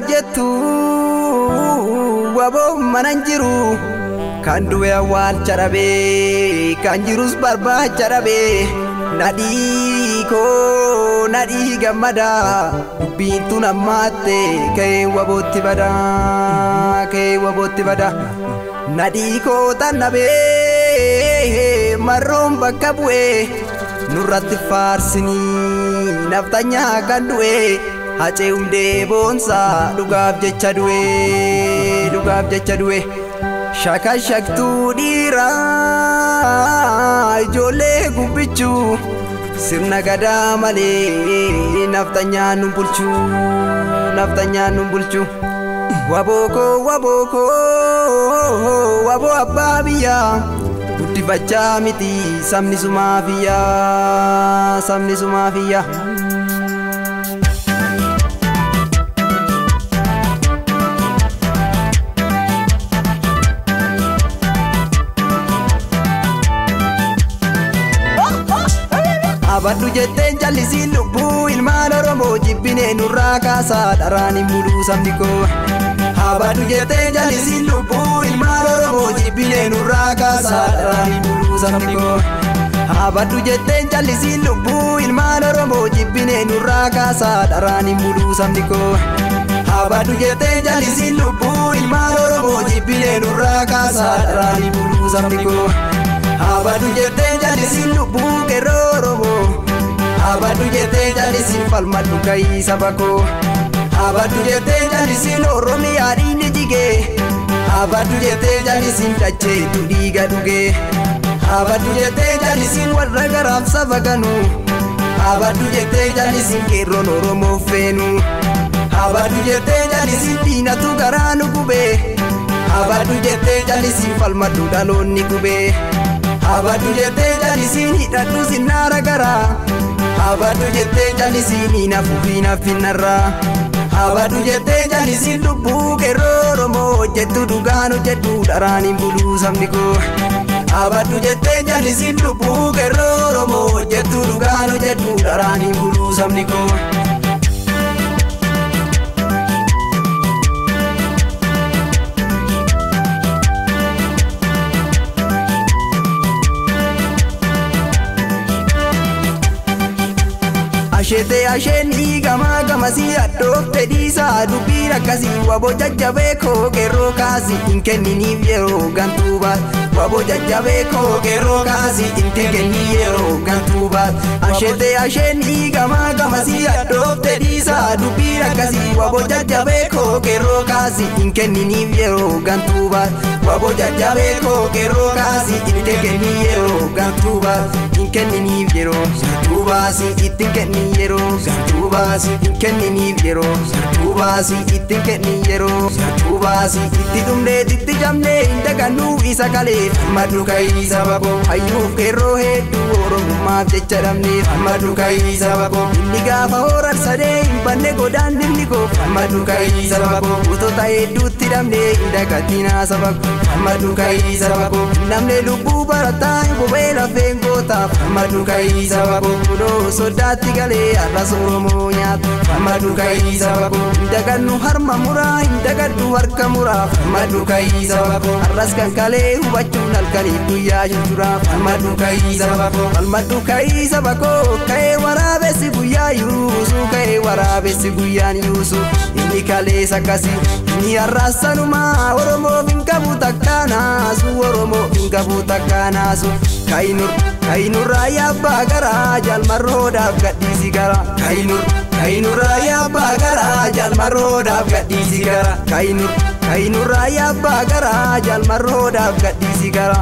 jettu wabo mananjiru kan duwe awwal charabe kan jirus barbaacha dhabe nadhi gammada dubbiin tun ammaatte ka'ee wabootti bada nadhi koo tannabee marroon bakka bu'ee nurratti faarsinii naftanyaa kan du'e hacee hundee boonsaa dhugaaf jecha du'e shakashaktuu dhiiraa ijoollee gubbichuu sirna gadaa malee naftanyaan nu bulchu waboo abbaa biyyaa guddifachaa miti sabni sumaafiyyaa Abaddu jetteen jallisiin lubbuu ilmaan Oromoo jibbinee nurraa kaasaa dharaan hin buluu sabni koo. Abaddu jetteen jallisiin lubbuu ilmaan Oromoo jibbinee nurraa kaasaa dharaan hin buluu sabni koo. Abaddu jetteen jallisiin lubbuu ilmaan Oromoo jibbinee nurraa kaasaa dharaan hin buluu sabni koo. Abaddu jetteen jallisiin lubbuu ilmaan Oromoo jibbinee nurraa kaasaa dharaan hin buluu sabni koo. Abaddu jetteen jallisiin lubbuu qeerroo Oromoo abaddu jetteen jallisiin falmadhu ka'ii saba koo. Abaddu jetteen jallisiin Oromiyaa dhiigni jigee abaddu jetteen jallisiin dacheetu dhiiga dhugee abaddu jetteen jallisiin warra garaaf saba ganuu abaddu jetteen jallisiin qeerroon Oromoo feenu abaddu jetteen jallisiin diinatu garaa nu gubee abaddu jetteen jallisiin falmadhu dhaloonni gubee abaddu jetteen jallisiin hidhadhu sinnaara garaa abaddu jetteen jallisiin hinafinarraa abaddu jetteen jallisiin lubbuu qeerroo Oromoo hojjettu dhugaan hojjedhu dharaan hin buluu sabni koo. Abaddu jetteen jallisiin lubbuu qeerroo Oromoo hojjettu dhugaan hojjedhu dharaan hin buluu sabni koo. Asheenii gamasii addoofte dhiisaa dubbiin akkasii waboo jajjabee koo qeerroo kaasii hin kenniniif yeroo gantuu baat waboo jajjabee koo qeerroo kaasii hin kenniniif yeroo gantuu baat asheenii gamasii addoofte dhiisaa dubbiin akkasii waboo jajjabee koo qeerroo kaasii hin kenniniif yeroo gantuu baat waboo jajjabee koo qeerroo kaasii hin kenniniif yeroo gantuu baat hin kenniniif yeroo gantuu baasii ittiin kenni yeroo gantuu baasii ittiin kenniniif yeroo gantuu baasii ittiin kenni yeroo gantuu baasii itti dhumnee itti jamnee hin dagannuu isa kalee falmadhu ka'ii saba koo hayyuuf qeerroo hedduu Oromummaaf jecha dhabnee falmadhu ka'ii saba koo inni gaafa horar sadee hin banne godaan dhimni koo falmadhu ka'ii saba koo gootota hedduutti dhabnee hin dagatinaa saba koo falmadhu ka'ii saba koo namni lubbuu barataa hin qubee lafeen gootaa falmadhu ka'ii saba koo kunoo sodaatti galee arras Oromoo nyaata falmadhu ka'ii saba koo hin dagannu harma muraa hin dagaddu harka muraa falmadhu ka'ii saba koo arras kan kalee hubachuun halkanii guyyaa jira falmadhu ka'ii saba koo falmadhu ka'ii saba koo ka'ee waraabessi guyyaa yuusuu ka'ee waraabessi guyyaan yuusuu inni kalees akkasii inni arras sanumaa Oromoof hin qabu takka naasu Oromoof hin qabu takka naasu Kainur abbaa garaa jalmarroodhaaf gadhiisi gara Kainur abbaa garaa jalmarroodhaaf gadhiisi gara Kainur abbaa garaa jalmarroodhaaf gadhiisi gara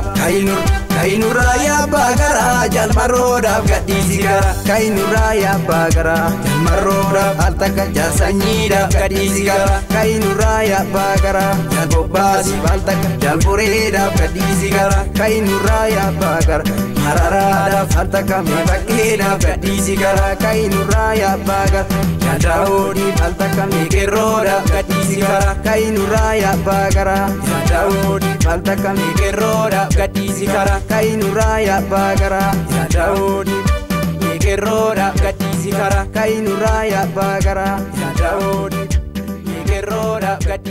Kainur abbaa garaa jalmarroodhaaf gadhiisi gara Kainur abbaa garaa jalmarroodhaaf al takka jaalsanyiidhaaf gadhiisi gara Kainur abbaa garaa jalbobbaasi al takka jalboreedhaaf gadhiisi gara Kainur abbaa garaa mararaadhaaf al takka meeqaqeedhaaf gadhiisi gara Kainur abbaa garaa jadaa'oodhiif al takka meeqerroodhaaf gadhiisi gara Kainur abbaa garaa jadaa'oodhiif al takka meeqerroodhaaf gadhiisi gara Kainur abbaa garaa jadaa'oodhiif meeqerroodhaaf gadhiisi gara Kainur abbaa garaa jadaa'oodhiif meeqerroodhaaf qeerroodhaaf gaddi